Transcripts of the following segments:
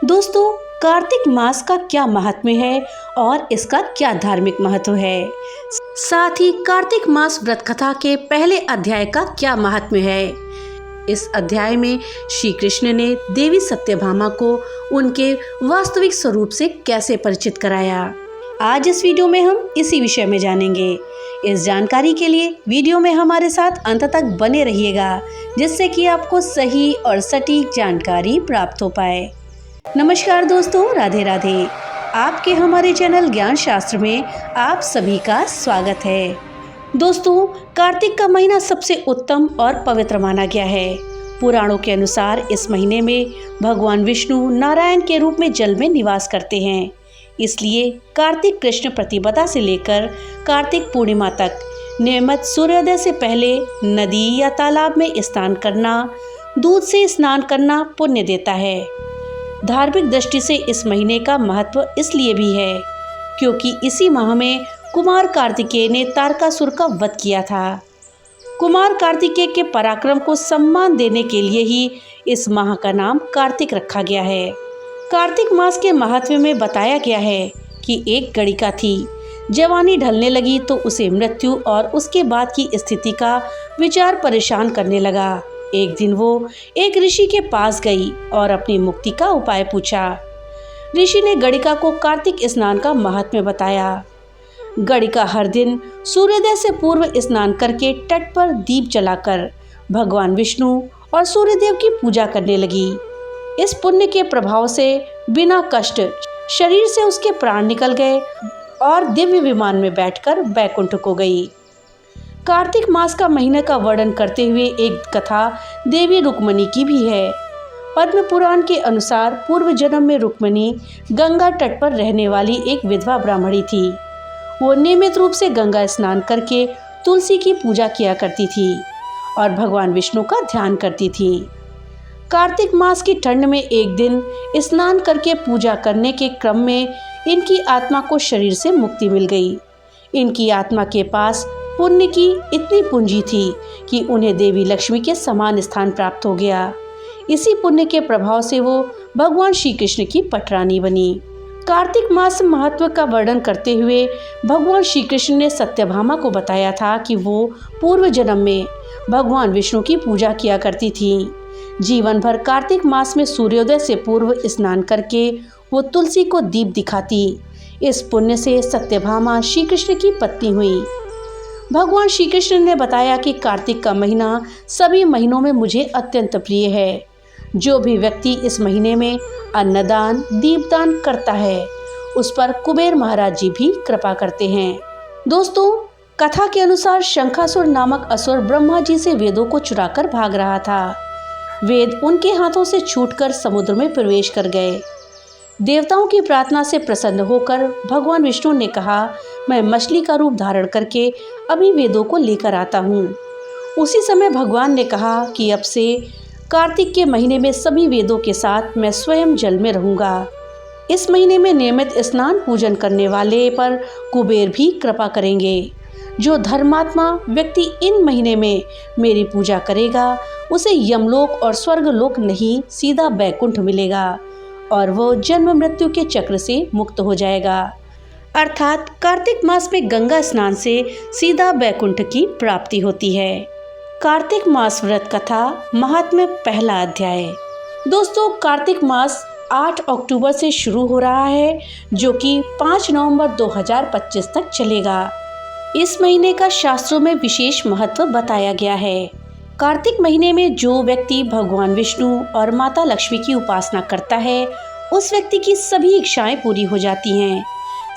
दोस्तों, कार्तिक मास का क्या महात्म्य है और इसका क्या धार्मिक महत्व है, साथ ही कार्तिक मास व्रत कथा के पहले अध्याय का क्या महात्म्य है। इस अध्याय में श्री कृष्ण ने देवी सत्यभामा को उनके वास्तविक स्वरूप से कैसे परिचित कराया, आज इस वीडियो में हम इसी विषय में जानेंगे। इस जानकारी के लिए वीडियो में हमारे साथ अंत तक बने रहिएगा, जिससे कि आपको सही और सटीक जानकारी प्राप्त हो पाए। नमस्कार दोस्तों, राधे राधे। आपके हमारे चैनल ज्ञान शास्त्र में आप सभी का स्वागत है। दोस्तों, कार्तिक का महीना सबसे उत्तम और पवित्र माना गया है। पुराणों के अनुसार इस महीने में भगवान विष्णु नारायण के रूप में जल में निवास करते हैं। इसलिए कार्तिक कृष्ण प्रतिपदा से लेकर कार्तिक पूर्णिमा तक नियमित सूर्योदय से पहले नदी या तालाब में स्नान करना, दूध से स्नान करना पुण्य देता है। धार्मिक दृष्टि से इस महीने का महत्व इसलिए भी है क्योंकि इसी माह में कुमार कार्तिकेय ने तारकासुर का वध किया था। कुमार कार्तिकेय के पराक्रम को सम्मान देने के लिए ही इस माह का नाम कार्तिक रखा गया है। कार्तिक मास के महत्व में बताया गया है कि एक गणिका थी। जवानी ढलने लगी तो उसे मृत्यु और उसके बाद की स्थिति का विचार परेशान करने लगा। एक दिन वो एक ऋषि के पास गई और अपनी मुक्ति का उपाय पूछा। ऋषि ने गणिका को कार्तिक स्नान का महात्म्य बताया। गणिका हर दिन सूर्योदय से पूर्व स्नान करके तट पर दीप जलाकर भगवान विष्णु और सूर्यदेव की पूजा करने लगी। इस पुण्य के प्रभाव से बिना कष्ट शरीर से उसके प्राण निकल गए और दिव्य विमान में बैठकर बैकुंठ को गई। कार्तिक मास का महीने का वर्णन करते हुए एक कथा देवी रुक्मणी की भी है। पद्म पुराण के अनुसार पूर्व जन्म में रुक्मणी गंगा तट पर रहने वाली एक विधवा ब्राह्मणी थी। वो नियमित रूप से गंगा स्नान करके तुलसी की पूजा किया करती थी और भगवान विष्णु का ध्यान करती थी। कार्तिक मास की ठंड में एक दिन स्नान करके पूजा करने के क्रम में इनकी आत्मा को शरीर से मुक्ति मिल गई। इनकी आत्मा के पास पुण्य की इतनी पूंजी थी कि उन्हें देवी लक्ष्मी के समान स्थान प्राप्त हो गया। इसी पुण्य के प्रभाव से वो भगवान श्री कृष्ण की पटरानी बनी। कार्तिक मास महत्व का वर्णन करते हुए भगवान श्री कृष्ण ने सत्यभामा को बताया था कि वो पूर्व जन्म में भगवान विष्णु की पूजा किया करती थी। जीवन भर कार्तिक मास में सूर्योदय से पूर्व स्नान करके वो तुलसी को दीप दिखाती। इस पुण्य से सत्यभामा श्री कृष्ण की पत्नी हुई। भगवान श्री कृष्ण ने बताया कि कार्तिक का महीना सभी महीनों में मुझे अत्यंत प्रिय है। जो भी व्यक्ति इस महीने में अन्नदान, दीपदान करता है, उस पर कुबेर महाराज जी भी कृपा करते हैं। दोस्तों, कथा के अनुसार शंखासुर नामक असुर ब्रह्मा जी से वेदों को चुराकर भाग रहा था। वेद उनके हाथों से छूटकर समुद्र में प्रवेश कर गए। देवताओं की प्रार्थना से प्रसन्न होकर भगवान विष्णु ने कहा, मैं मछली का रूप धारण करके अभी वेदों को लेकर आता हूँ। उसी समय भगवान ने कहा कि अब से कार्तिक के महीने में सभी वेदों के साथ मैं स्वयं जल में रहूँगा। इस महीने में नियमित स्नान पूजन करने वाले पर कुबेर भी कृपा करेंगे। जो धर्मात्मा व्यक्ति इन महीने में मेरी पूजा करेगा, उसे यमलोक और स्वर्गलोक नहीं, सीधा बैकुंठ मिलेगा और वो जन्म मृत्यु के चक्र से मुक्त हो जाएगा। अर्थात कार्तिक मास में गंगा स्नान से सीधा बैकुंठ की प्राप्ति होती है। कार्तिक मास व्रत कथा महात्म्य पहला अध्याय। दोस्तों, कार्तिक मास 8 अक्टूबर से शुरू हो रहा है, जो कि 5 नवंबर 2025 तक चलेगा। इस महीने का शास्त्रों में विशेष महत्व बताया गया है। कार्तिक महीने में जो व्यक्ति भगवान विष्णु और माता लक्ष्मी की उपासना करता है, उस व्यक्ति की सभी इच्छाएं पूरी हो जाती हैं।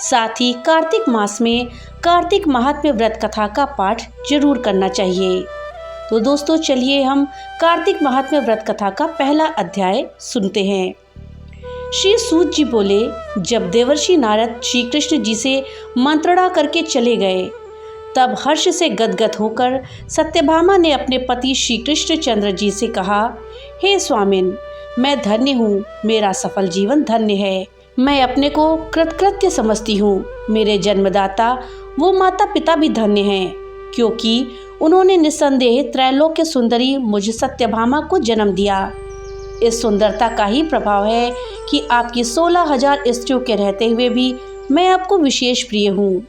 साथ ही कार्तिक मास में कार्तिक महात्म्य व्रत कथा का पाठ जरूर करना चाहिए। तो दोस्तों, चलिए हम कार्तिक महात्म्य व्रत कथा का पहला अध्याय सुनते हैं। श्री सूत जी बोले, जब देवर्षि नारद श्री कृष्ण जी से मंत्रणा करके चले गए, तब हर्ष से गदगद होकर सत्यभामा ने अपने पति श्री कृष्ण चंद्र जी से कहा, हे स्वामिन, मैं धन्य हूँ, मेरा सफल जीवन धन्य है। मैं अपने को कृतकृत्य समझती हूँ। मेरे जन्मदाता वो माता पिता भी धन्य हैं, क्योंकि उन्होंने निस्संदेह त्रैलोक्य सुंदरी मुझ सत्यभामा को जन्म दिया। इस सुंदरता का ही प्रभाव है कि आपकी 16,000 स्त्रियों के रहते हुए भी मैं आपको विशेष प्रिय हूँ।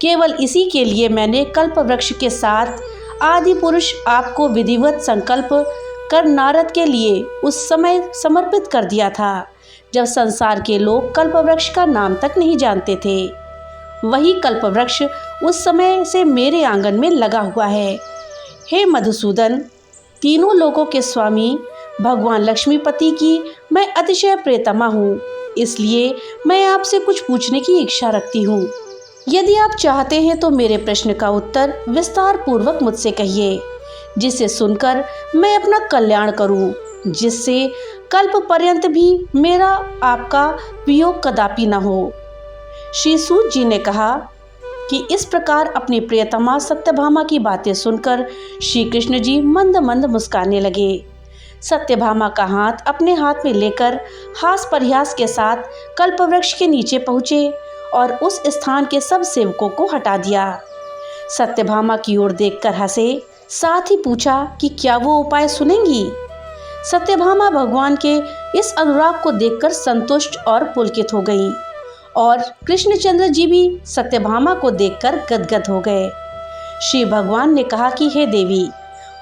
केवल इसी के लिए मैंने कल्प वृक्ष के साथ आदि पुरुष आपको विधिवत संकल्प कर नारद के लिए उस समय समर्पित कर दिया था जब संसार के लोग कल्प वृक्ष का नाम तक नहीं जानते थे। वही कल्प वृक्ष उस समय से मेरे आंगन में लगा हुआ है। हे मधुसूदन, तीनों लोगों के स्वामी भगवान लक्ष्मीपति की मैं अतिशय प्रियतमा हूँ, इसलिए मैं आपसे कुछ पूछने की इच्छा रखती हूँ। यदि आप चाहते हैं तो मेरे प्रश्न का उत्तर विस्तार पूर्वक मुझसे कहिए, जिसे सुनकर मैं अपना कल्याण करूं, जिससे कल्प पर्यंत भी मेरा आपका वियोग कदापि न हो। श्री सूत जी ने कहा कि इस प्रकार अपनी प्रियतमा सत्यभामा की बातें सुनकर श्री कृष्ण जी मंद मंद मुस्कुराने लगे। सत्यभामा का हाथ अपने हाथ में लेकर हास परिहास के साथ कल्पवृक्ष के नीचे पहुँचे और उस स्थान के सब सेवकों को हटा दिया। सत्यभामा की ओर देखकर हंसे, साथ ही पूछा कि क्या वो उपाय सुनेंगी। सत्यभामा भगवान के इस अनुराग को देखकर संतुष्ट और पुलकित हो गईं और कृष्णचंद्र जी भी सत्यभामा को देखकर गदगद हो गए। श्री भगवान ने कहा कि हे देवी,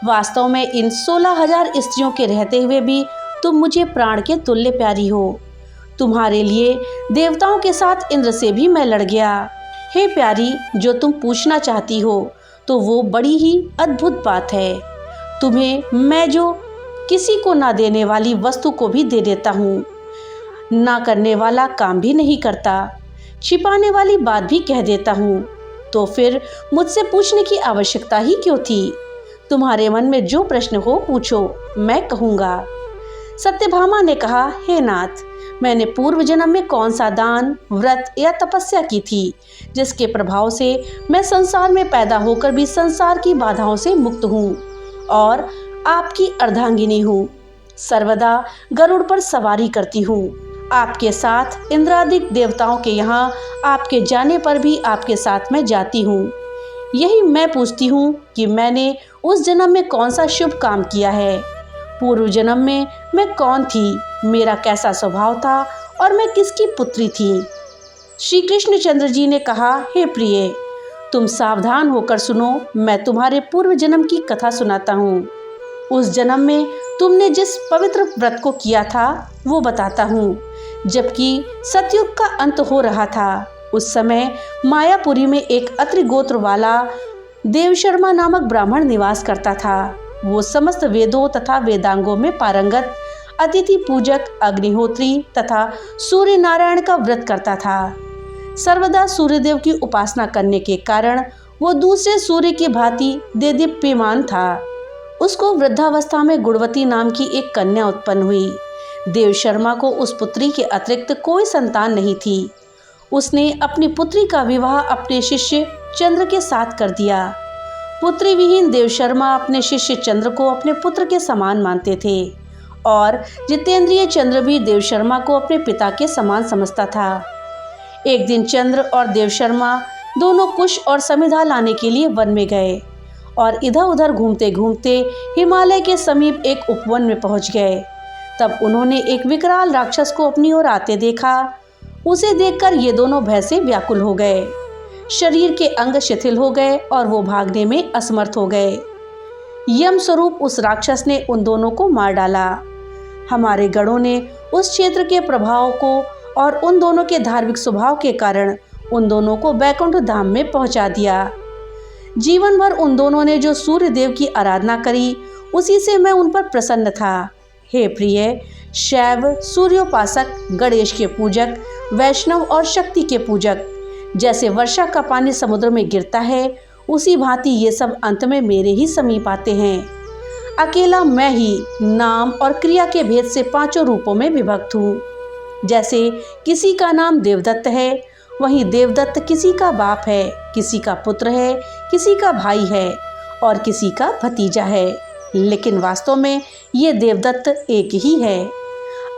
वास्तव में इन 16,000 स्त्रियों के रहते हुए भी तुम मुझे प्राण के तुल्य प्यारी हो। तुम्हारे लिए देवताओं के साथ इंद्र से भी मैं लड़ गया। हे प्यारी, जो तुम पूछना चाहती हो तो वो बड़ी ही अद्भुत बात है। तुम्हें मैं जो किसी को ना देने वाली वस्तु को भी दे देता हूँ, ना करने वाला काम भी नहीं करता, छिपाने वाली बात भी कह देता हूँ, तो फिर मुझसे पूछने की आवश्यकता ही क्यों थी। तुम्हारे मन में जो प्रश्न हो पूछो, मैं कहूँगा। सत्यभामा ने कहा, हे नाथ, मैंने पूर्व जन्म में कौन सा दान, व्रत या तपस्या की थी जिसके प्रभाव से मैं संसार में पैदा होकर भी संसार की बाधाओं से मुक्त हूँ और आपकी अर्धांगिनी हूँ। सर्वदा गरुड़ पर सवारी करती हूँ। आपके साथ इंद्रादिक देवताओं के यहाँ आपके जाने पर भी आपके साथ मैं जाती हूँ। यही मैं पूछती हूँ कि मैंने उस जन्म में कौन सा शुभ काम किया है। पूर्व जन्म में मैं कौन थी, मेरा कैसा स्वभाव था और मैं किसकी पुत्री थी। श्री कृष्णचंद्र जी ने कहा, हे प्रिय, तुम सावधान होकर सुनो, मैं तुम्हारे पूर्व जन्म की कथा सुनाता हूँ। उस जन्म में तुमने जिस पवित्र व्रत को किया था वो बताता हूँ। जबकि सतयुग का अंत हो रहा था, उस समय मायापुरी में एक अत्रि गोत्र वाला देवशर्मा नामक ब्राह्मण निवास करता था। वो समस्त वेदों तथा वेदांगों में पारंगत, अतिथि पूजक, अग्निहोत्री तथा सूर्य नारायण का व्रत करता था। सर्वदा सूर्यदेव की उपासना करने के कारण वो दूसरे सूर्य की भांति देदीप्यमान था। उसको वृद्धावस्था में गुणवती नाम की एक कन्या उत्पन्न हुई। देवशर्मा को उस पुत्री के अतिरिक्त कोई संतान नहीं थी। उसने अपनी पुत्री का विवाह अपने शिष्य चंद्र के साथ कर दिया। पुत्री विहीन देवशर्मा अपने शिष्य चंद्र को अपने पुत्र के समान मानते थे और जितेंद्रिय चंद्र भी देवशर्मा को अपने पिता के समान समझता था। एक दिन चंद्र और देवशर्मा दोनों कुश और समिधा लाने के लिए वन में गए और इधर उधर घूमते घूमते हिमालय के समीप एक उपवन में पहुंच गए। तब उन्होंने एक विकराल राक्षस को अपनी ओर आते देखा। उसे देखकर ये दोनों भय से व्याकुल हो गए। शरीर के अंग शिथिल हो गए और वो भागने में असमर्थ हो गए। यम स्वरूप उस राक्षस ने उन दोनों को मार डाला। हमारे गणों ने उस क्षेत्र के प्रभाव को और उन दोनों के धार्मिक स्वभाव के कारण उन दोनों को बैकुंठ धाम में पहुंचा दिया। जीवन भर उन दोनों ने जो सूर्य देव की आराधना करी, उसी से मैं उन पर प्रसन्न था। हे प्रिय, शैव सूर्योपासक, गणेश के पूजक, वैष्णव और शक्ति के पूजक, जैसे वर्षा का पानी समुद्र में गिरता है, उसी भांति ये सब अंत में मेरे ही समीप आते हैं। अकेला मैं ही नाम और क्रिया के भेद से पांचों रूपों में विभक्त हूँ। जैसे किसी का नाम देवदत्त है, वहीं देवदत्त किसी का बाप है, किसी का पुत्र है, किसी का भाई है और किसी का भतीजा है, लेकिन वास्तव में ये देवदत्त एक ही है।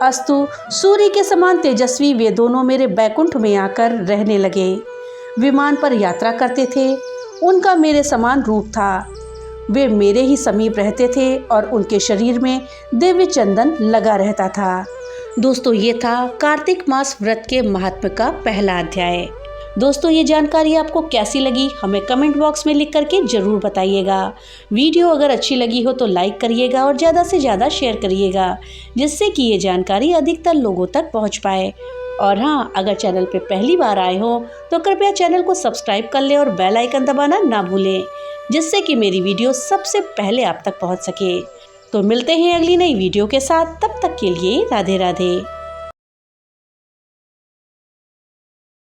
अस्तु, सूर्य के समान तेजस्वी वे दोनों मेरे बैकुंठ में आकर रहने लगे। विमान पर यात्रा करते थे। उनका मेरे समान रूप था। वे मेरे ही समीप रहते थे और उनके शरीर में दिव्य चंदन लगा रहता था। दोस्तों ये था कार्तिक मास व्रत के महात्म्य का पहला अध्याय। दोस्तों ये जानकारी आपको कैसी लगी हमें कमेंट बॉक्स में लिख करके जरूर बताइएगा। वीडियो अगर अच्छी लगी हो तो लाइक करिएगा और ज़्यादा से ज़्यादा शेयर करिएगा, जिससे कि ये जानकारी अधिकतर लोगों तक पहुंच पाए। और हाँ, अगर चैनल पे पहली बार आए हो तो कृपया चैनल को सब्सक्राइब कर लें और बेल आइकन दबाना ना भूलें, जिससे कि मेरी वीडियो सबसे पहले आप तक पहुँच सके। तो मिलते हैं अगली नई वीडियो के साथ, तब तक के लिए राधे राधे।